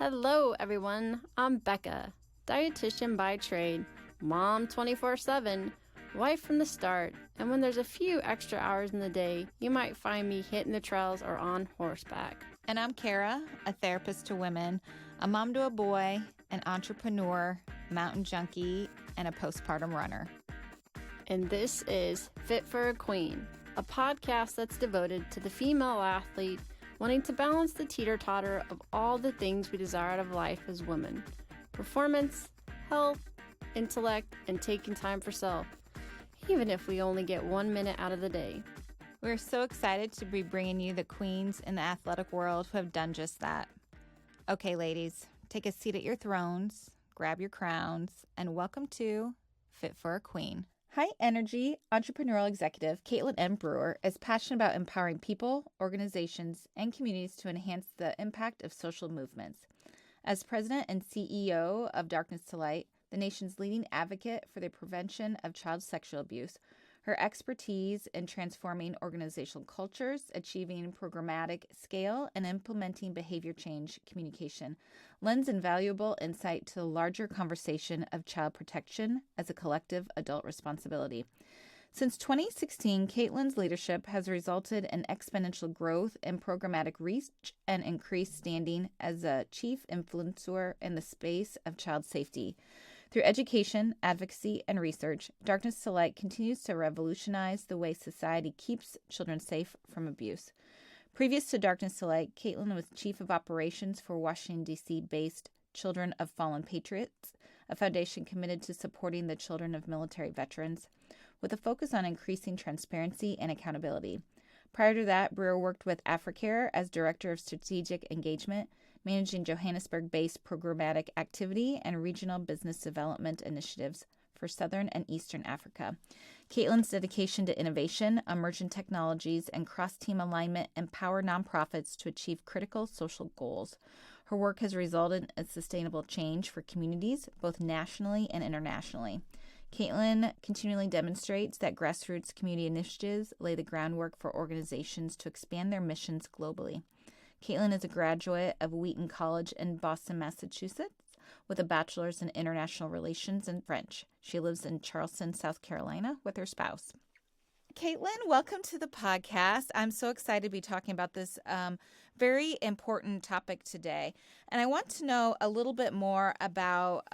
Hello, everyone. I'm Becca, dietitian by trade, mom 24/7, wife from the start, and when there's a few extra hours in the day, you might find me hitting the trails or on horseback. And I'm Kara, a therapist to women, a mom to a boy, an entrepreneur, mountain junkie, and a postpartum runner. And this is Fit for a Queen, a podcast that's devoted to the female athlete wanting to balance the teeter-totter of all the things we desire out of life as women: performance, health, intellect, and taking time for self, even if we only get 1 minute out of the day. We're so excited to be bringing you the queens in the athletic world who have done just that. Okay, ladies, take a seat at your thrones, grab your crowns, and welcome to Fit for a Queen. High-energy entrepreneurial executive Caitlin M Brewer is passionate about empowering people, organizations, and communities to enhance the impact of social movements. As president and CEO of Darkness to Light, the nation's leading advocate for the prevention of child sexual abuse, her expertise in transforming organizational cultures, achieving programmatic scale, and implementing behavior change communication lends invaluable insight to the larger conversation of child protection as a collective adult responsibility. Since 2016, Caitlin's leadership has resulted in exponential growth in programmatic reach and increased standing as a chief influencer in the space of child safety. Through education, advocacy, and research, Darkness to Light continues to revolutionize the way society keeps children safe from abuse. Previous to Darkness to Light, Caitlin was Chief of Operations for Washington, D.C.-based Children of Fallen Patriots, a foundation committed to supporting the children of military veterans, with a focus on increasing transparency and accountability. Prior to that, Brewer worked with Africare as Director of Strategic Engagement, managing Johannesburg-based programmatic activity and regional business development initiatives for Southern and Eastern Africa. Caitlin's dedication to innovation, emerging technologies, and cross-team alignment empower nonprofits to achieve critical social goals. Her work has resulted in sustainable change for communities, both nationally and internationally. Caitlin continually demonstrates that grassroots community initiatives lay the groundwork for organizations to expand their missions globally. Caitlin is a graduate of Wheaton College in Boston, Massachusetts, with a bachelor's in international relations and French. She lives in Charleston, South Carolina, with her spouse. Caitlin, welcome to the podcast. I'm so excited to be talking about this very important topic today. And I want to know a little bit more about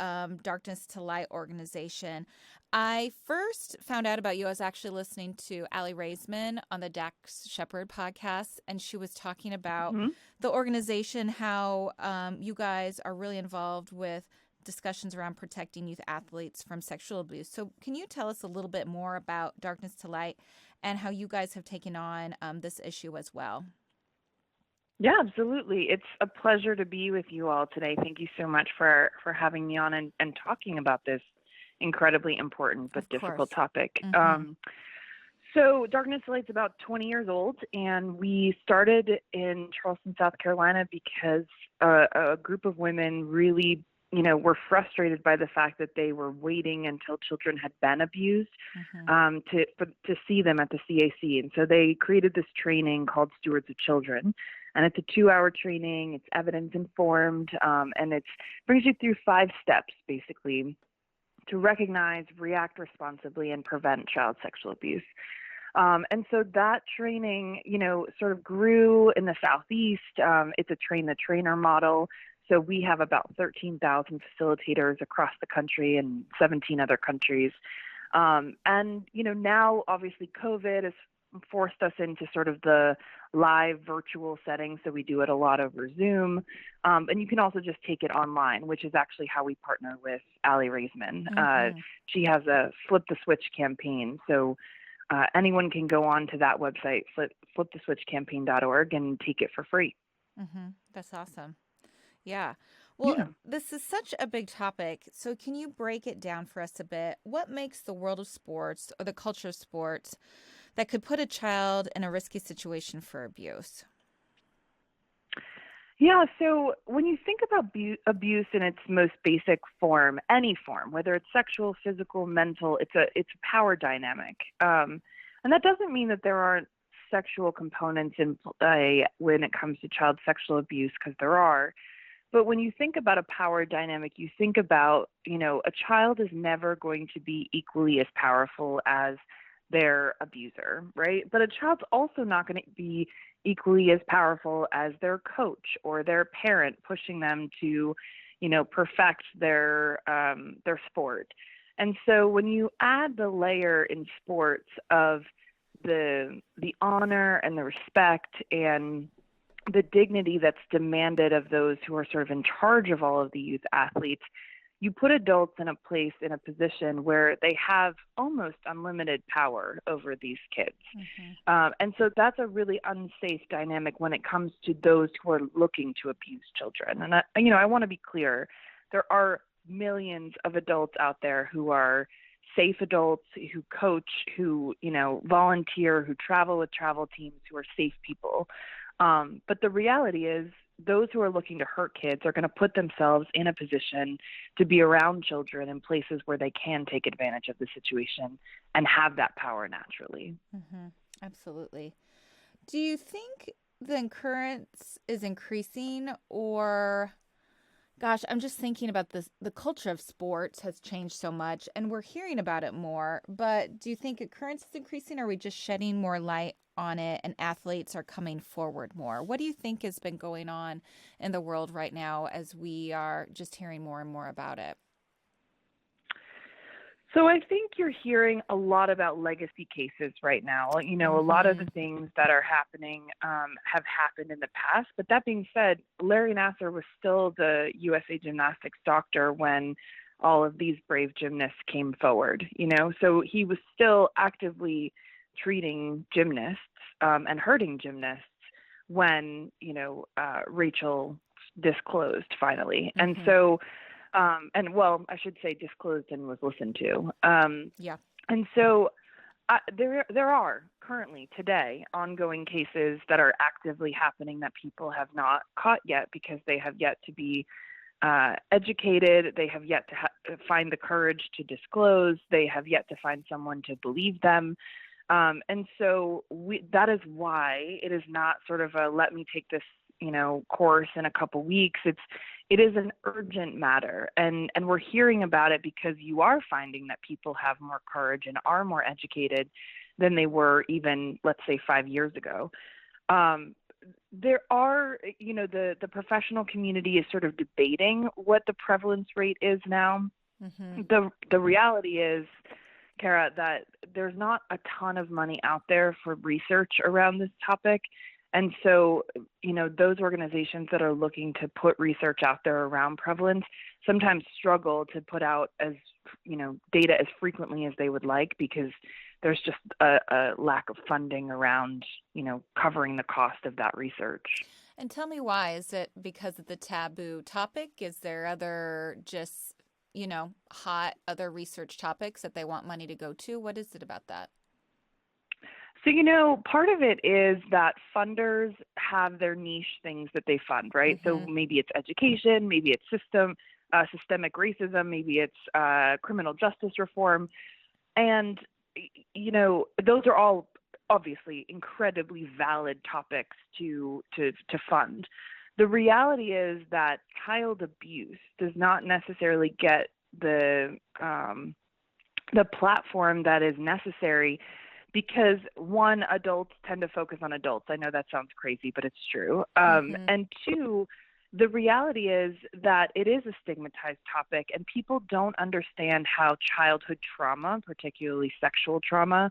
Darkness to Light organization. I first found out about you. I was actually listening to Allie Raisman on the Dax Shepard podcast, and she was talking about the organization, how you guys are really involved with discussions around protecting youth athletes from sexual abuse. So can you tell us a little bit more about Darkness to Light and how you guys have taken on this issue as well? Yeah, absolutely. It's a pleasure to be with you all today. Thank you so much for having me on and talking about this incredibly important but difficult topic. So Darkness to Light's about 20 years old, and we started in Charleston, South Carolina because a group of women really were frustrated by the fact that they were waiting until children had been abused to see them at the CAC. And so they created this training called Stewards of Children. And it's a 2-hour training. It's evidence-informed, and it brings you through 5 steps, basically, to recognize, react responsibly, and prevent child sexual abuse. And so that training, sort of grew in the Southeast. It's a train-the-trainer model. So we have about 13,000 facilitators across the country and 17 other countries. Now obviously COVID has forced us into sort of the live virtual setting. So we do it a lot over Zoom. And you can also just take it online, which is actually how we partner with Allie Raisman. She has a Flip the Switch campaign. So anyone can go on to that website, fliptheswitchcampaign.org, and take it for free. That's awesome. Yeah. Well, This is such a big topic. So can you break it down for us a bit? What makes the world of sports or the culture of sports that could put a child in a risky situation for abuse? Yeah, so when you think about abuse in its most basic form, any form, whether it's sexual, physical, mental, it's a power dynamic. And that doesn't mean that there aren't sexual components in play when it comes to child sexual abuse, because there are. But when you think about a power dynamic, you think about, a child is never going to be equally as powerful as their abuser, right? But a child's also not going to be equally as powerful as their coach or their parent pushing them to, perfect their sport. And so when you add the layer in sports of the honor and the respect and the dignity that's demanded of those who are sort of in charge of all of the youth athletes, you put adults in a position where they have almost unlimited power over these kids. And so that's a really unsafe dynamic when it comes to those who are looking to abuse children. And I want to be clear, there are millions of adults out there who are safe adults, who coach, who, volunteer, who travel with travel teams, who are safe people. But the reality is those who are looking to hurt kids are going to put themselves in a position to be around children in places where they can take advantage of the situation and have that power naturally. Absolutely. Do you think the occurrence is increasing, or, gosh, I'm just thinking about this. The culture of sports has changed so much and we're hearing about it more, but do you think occurrence is increasing? Or are we just shedding more light on it and athletes are coming forward more? What do you think has been going on in the world right now as we are just hearing more and more about it? So I think you're hearing a lot about legacy cases right now. A lot of the things that are happening have happened in the past. But that being said, Larry Nassar was still the USA Gymnastics doctor when all of these brave gymnasts came forward, So he was still actively treating gymnasts and hurting gymnasts when, Rachel disclosed finally. And so I should say disclosed and was listened to. And so there are currently today ongoing cases that are actively happening that people have not caught yet because they have yet to be educated. They have yet to find the courage to disclose. They have yet to find someone to believe them. And so that is why it is not sort of a let me take this course in a couple weeks. It is an urgent matter, and we're hearing about it because you are finding that people have more courage and are more educated than they were even, let's say, 5 years ago. There are, the professional community is sort of debating what the prevalence rate is now. The reality is, Kara, that there's not a ton of money out there for research around this topic. And so, those organizations that are looking to put research out there around prevalence sometimes struggle to put out data as frequently as they would like because there's just a lack of funding around, covering the cost of that research. And tell me why. Is it because of the taboo topic? Is there other just, hot other research topics that they want money to go to? What is it about that? So, part of it is that funders have their niche things that they fund, right? So maybe it's education, maybe it's systemic racism, maybe it's criminal justice reform. And, those are all obviously incredibly valid topics to fund. The reality is that child abuse does not necessarily get the platform that is necessary because, one, adults tend to focus on adults. I know that sounds crazy, but it's true. And two, the reality is that it is a stigmatized topic, and people don't understand how childhood trauma, particularly sexual trauma,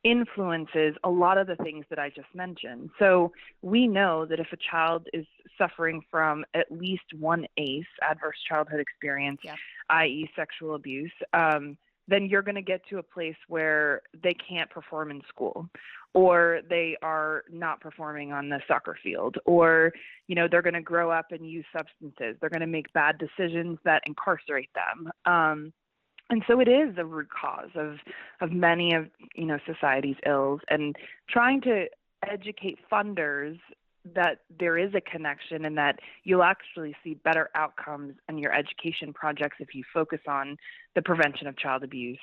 influences a lot of the things that I just mentioned. So we know that if a child is suffering from at least one ACE, adverse childhood experience, i.e. sexual abuse, then you're going to get to a place where they can't perform in school, or they are not performing on the soccer field, or, they're going to grow up and use substances. They're going to make bad decisions that incarcerate them. And so it is the root cause of many of, society's ills, and trying to educate funders that there is a connection and that you'll actually see better outcomes in your education projects if you focus on the prevention of child abuse.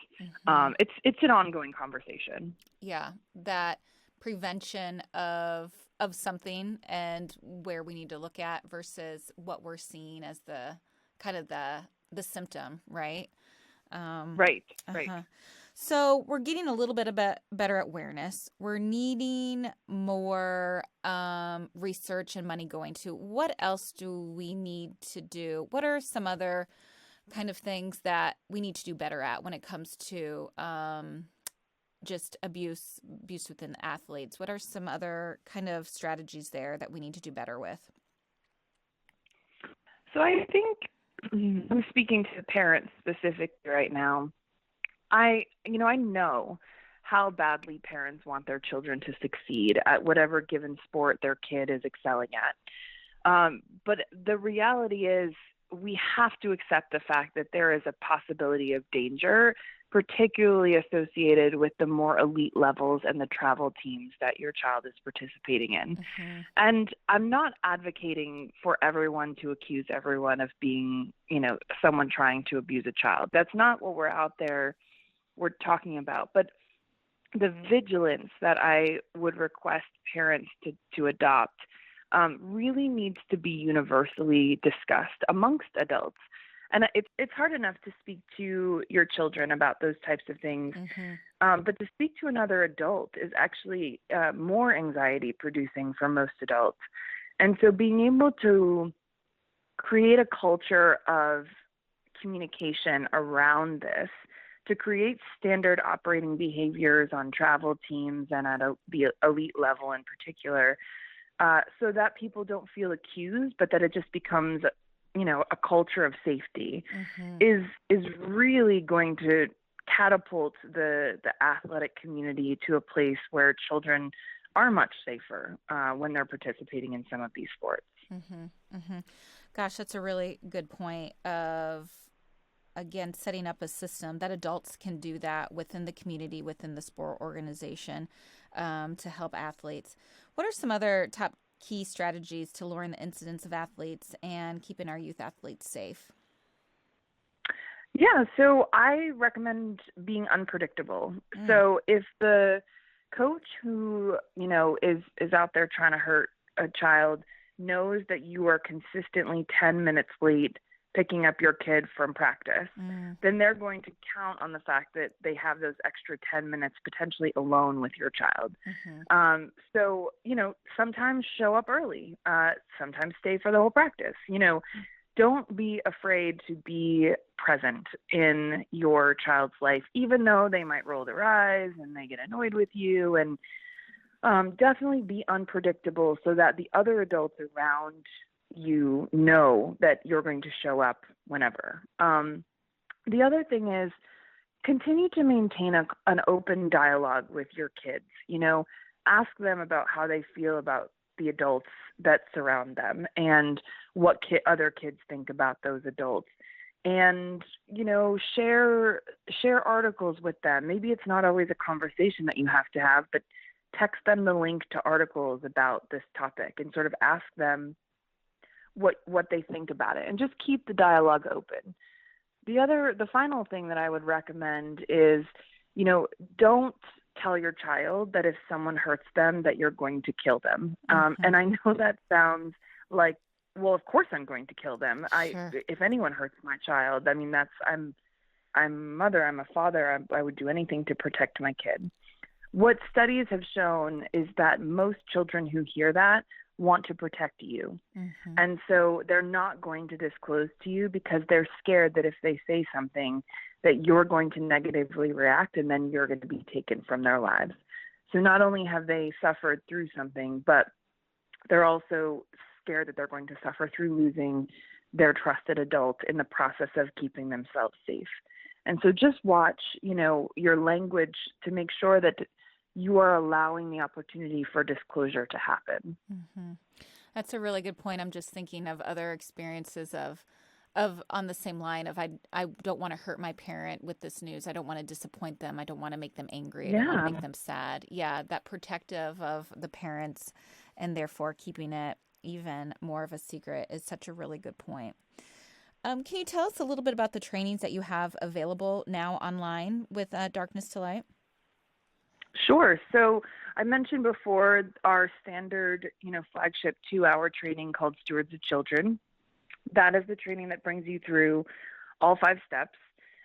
It's an ongoing conversation. Yeah, that prevention of of something and where we need to look at versus what we're seeing as the kind of the symptom, right? Right. So we're getting a little bit better awareness. We're needing more research and money going to. What else do we need to do? What are some other kind of things that we need to do better at when it comes to just abuse within the athletes? What are some other kind of strategies there that we need to do better with? So I think I'm speaking to parents specifically right now. I know how badly parents want their children to succeed at whatever given sport their kid is excelling at. But the reality is we have to accept the fact that there is a possibility of danger, particularly associated with the more elite levels and the travel teams that your child is participating in. Mm-hmm. And I'm not advocating for everyone to accuse everyone of being, someone trying to abuse a child. That's not what we're talking about. But the vigilance that I would request parents to adopt really needs to be universally discussed amongst adults. And it's hard enough to speak to your children about those types of things, but to speak to another adult is actually more anxiety producing for most adults. And so being able to create a culture of communication around this, to create standard operating behaviors on travel teams and at the elite level in particular, so that people don't feel accused, but that it just becomes a culture of safety, is really going to catapult the athletic community to a place where children are much safer when they're participating in some of these sports. Gosh, that's a really good point of, again, setting up a system that adults can do that within the community, within the sport organization, to help athletes. What are some other top key strategies to lowering the incidence of athletes and keeping our youth athletes safe? Yeah, so I recommend being unpredictable. So if the coach who, is out there trying to hurt a child knows that you are consistently 10 minutes late picking up your kid from practice, then they're going to count on the fact that they have those extra 10 minutes potentially alone with your child. So, sometimes show up early, sometimes stay for the whole practice. Don't be afraid to be present in your child's life, even though they might roll their eyes and they get annoyed with you. And definitely be unpredictable so that the other adults around you know that you're going to show up whenever. The other thing is continue to maintain an open dialogue with your kids. Ask them about how they feel about the adults that surround them and what other kids think about those adults. And, share articles with them. Maybe it's not always a conversation that you have to have, but text them the link to articles about this topic and sort of ask them what they think about it, and just keep the dialogue open. The final thing that I would recommend is, don't tell your child that if someone hurts them that you're going to kill them. And I know that sounds like, well, of course I'm going to kill them. Sure. If anyone hurts my child, I'm a mother, I'm a father, I would do anything to protect my kid. What studies have shown is that most children who hear that want to protect you. And so they're not going to disclose to you because they're scared that if they say something that you're going to negatively react and then you're going to be taken from their lives. So not only have they suffered through something, but they're also scared that they're going to suffer through losing their trusted adult in the process of keeping themselves safe. And so just watch, your language to make sure that you are allowing the opportunity for disclosure to happen. That's a really good point. I'm just thinking of other experiences of on the same line of I don't want to hurt my parent with this news. I don't want to disappoint them. I don't want to make them angry. I don't want to make them sad. Yeah, that protective of the parents and therefore keeping it even more of a secret is such a really good point. Can you tell us a little bit about the trainings that you have available now online with Darkness to Light? Sure. So I mentioned before our standard, flagship 2-hour training called Stewards of Children. That is the training that brings you through all 5 steps.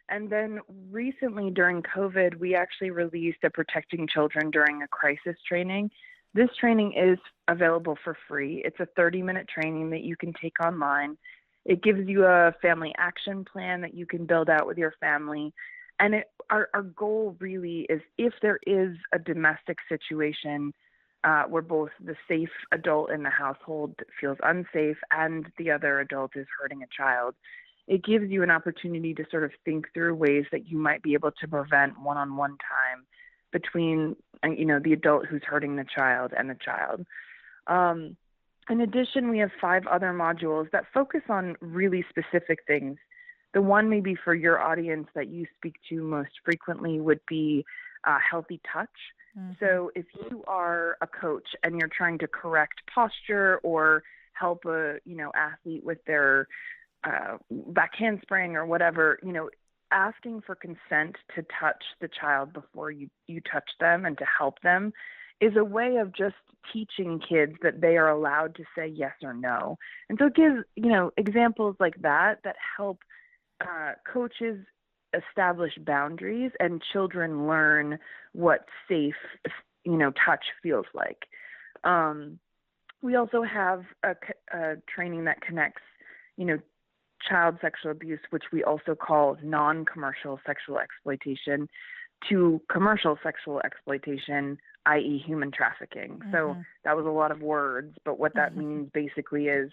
And then recently during COVID, we actually released a Protecting Children During a Crisis training. This training is available for free. It's a 30-minute training that you can take online. It gives you a family action plan that you can build out with your family. And our goal really is, if there is a domestic situation where both the safe adult in the household feels unsafe and the other adult is hurting a child, it gives you an opportunity to sort of think through ways that you might be able to prevent one-on-one time between, the adult who's hurting the child and the child. In addition, we have 5 other modules that focus on really specific things. The one maybe for your audience that you speak to most frequently would be healthy touch. Mm-hmm. So if you are a coach and you're trying to correct posture or help a athlete with their back handspring or whatever, asking for consent to touch the child before you touch them and to help them is a way of just teaching kids that they are allowed to say yes or no. And so it gives, examples like that help coaches establish boundaries and children learn what safe, touch feels like. We also have a training that connects, child sexual abuse, which we also call non-commercial sexual exploitation, to commercial sexual exploitation, i.e. human trafficking. Mm-hmm. So that was a lot of words, but what that means basically is,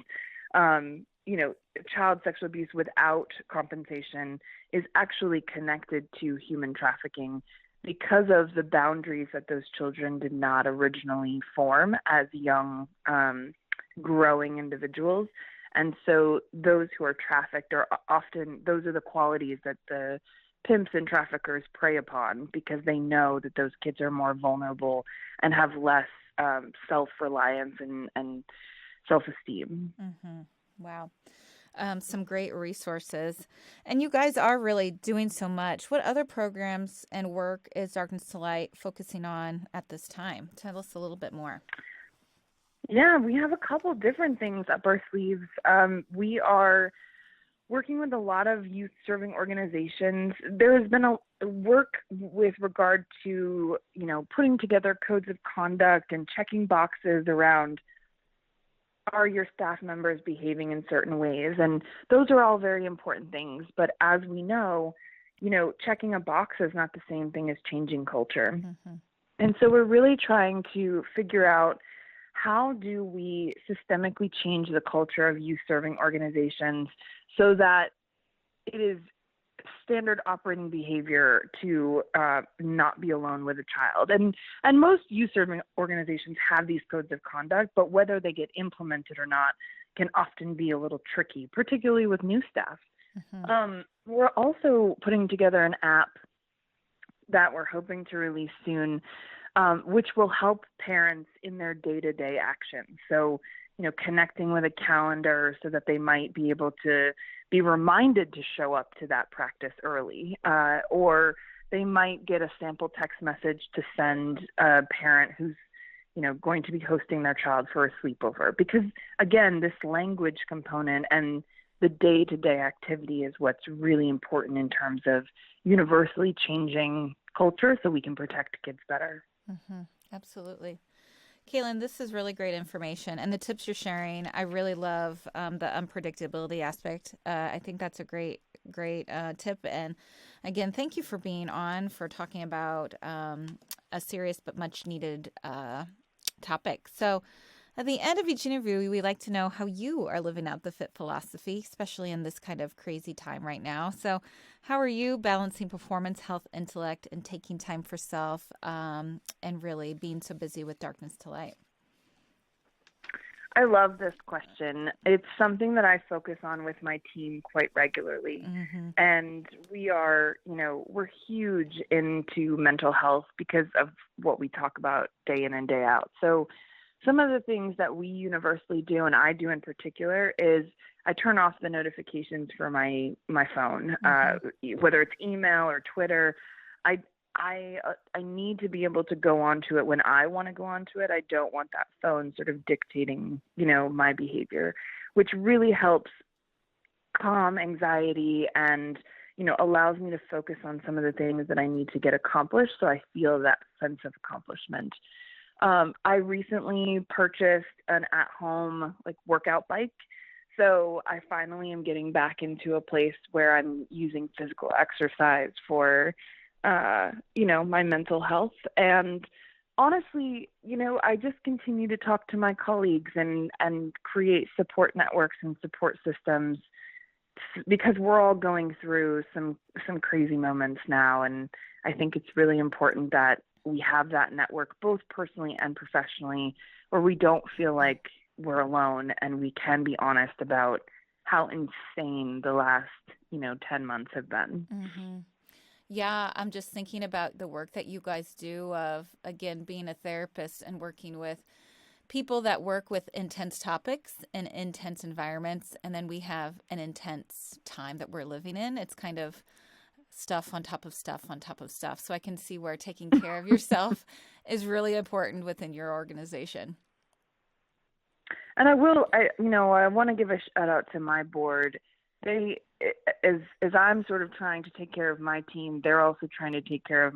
child sexual abuse without compensation is actually connected to human trafficking because of the boundaries that those children did not originally form as young, growing individuals. And so those who are trafficked are often, those are the qualities that the pimps and traffickers prey upon, because they know that those kids are more vulnerable and have less self-reliance and self-esteem. Mm-hmm. Wow. Some great resources. And you guys are really doing so much. What other programs and work is Darkness to Light focusing on at this time? Tell us a little bit more. Yeah, we have a couple different things up our sleeves. We are working with a lot of youth-serving organizations. There has been a work with regard to, putting together codes of conduct and checking boxes around, are your staff members behaving in certain ways? And those are all very important things. But as we know, checking a box is not the same thing as changing culture. Mm-hmm. And so we're really trying to figure out, how do we systemically change the culture of youth-serving organizations so that it is standard operating behavior to not be alone with a child? And most youth-serving organizations have these codes of conduct, but whether they get implemented or not can often be a little tricky, particularly with new staff. Mm-hmm. We're also putting together an app that we're hoping to release soon, which will help parents in their day-to-day actions. So, connecting with a calendar so that they might be able to be reminded to show up to that practice early, or they might get a sample text message to send a parent who's, going to be hosting their child for a sleepover. Because, again, this language component and the day-to-day activity is what's really important in terms of universally changing culture so we can protect kids better. Mm-hmm. Absolutely. Kaylin, this is really great information. And the tips you're sharing, I really love the unpredictability aspect. I think that's a great tip. And again, thank you for being on, for talking about a serious but much needed topic. So at the end of each interview, we like to know how you are living out the FIT philosophy, especially in this kind of crazy time right now. So how are you balancing performance, health, intellect, and taking time for self, and really being so busy with Darkness to Light? I love this question. It's something that I focus on with my team quite regularly. Mm-hmm. And we are, we're huge into mental health because of what we talk about day in and day out. So some of the things that we universally do, and I do in particular, is I turn off the notifications for my phone, mm-hmm. Whether it's email or Twitter. I I need to be able to go onto it when I want to go onto it. I don't want that phone sort of dictating, my behavior, which really helps calm anxiety and, allows me to focus on some of the things that I need to get accomplished. So I feel that sense of accomplishment. I recently purchased an at-home workout bike. So I finally am getting back into a place where I'm using physical exercise for, my mental health. And honestly, I just continue to talk to my colleagues and create support networks and support systems because we're all going through some crazy moments now. And I think it's really important that we have that network, both personally and professionally, where we don't feel like we're alone and we can be honest about how insane the last, 10 months have been. Mm-hmm. Yeah, I'm just thinking about the work that you guys do of, again, being a therapist and working with people that work with intense topics and intense environments. And then we have an intense time that we're living in. It's kind of stuff on top of stuff on top of stuff. So I can see where taking care of yourself is really important within your organization. And I want to give a shout out to my board. They, as I'm sort of trying to take care of my team, they're also trying to take care of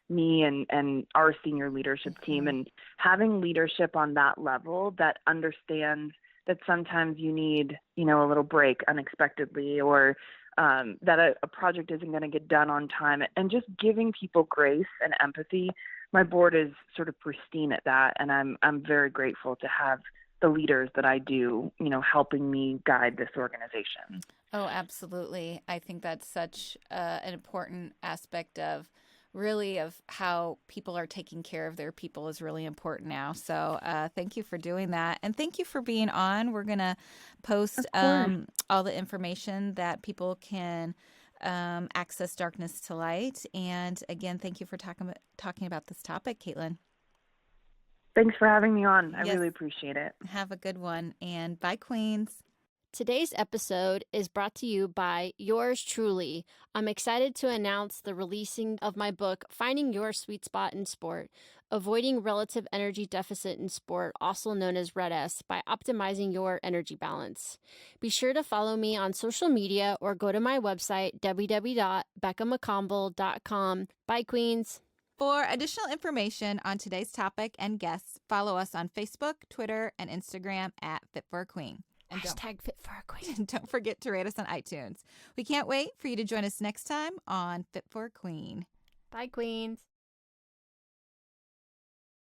me and our senior leadership team, and having leadership on that level that understands that sometimes you need, a little break unexpectedly, or that a project isn't going to get done on time, and just giving people grace and empathy. My board is sort of pristine at that, and I'm very grateful to have the leaders that I do, helping me guide this organization. Oh, absolutely. I think that's such an important aspect of how people are taking care of their people is really important now. So thank you for doing that. And thank you for being on. We're going to post all the information that people can access Darkness to Light. And again, thank you for talking about this topic, Caitlin. Thanks for having me on. I really appreciate it. Have a good one. And bye, Queens. Today's episode is brought to you by yours truly. I'm excited to announce the releasing of my book, Finding Your Sweet Spot in Sport, Avoiding Relative Energy Deficit in Sport, also known as RED-S, by optimizing your energy balance. Be sure to follow me on social media or go to my website, www.beccamccombel.com. Bye, Queens. For additional information on today's topic and guests, follow us on Facebook, Twitter, and Instagram at Fit for a Queen. And # Fit for a Queen. Don't forget to rate us on iTunes. We can't wait for you to join us next time on Fit for a Queen. Bye, Queens.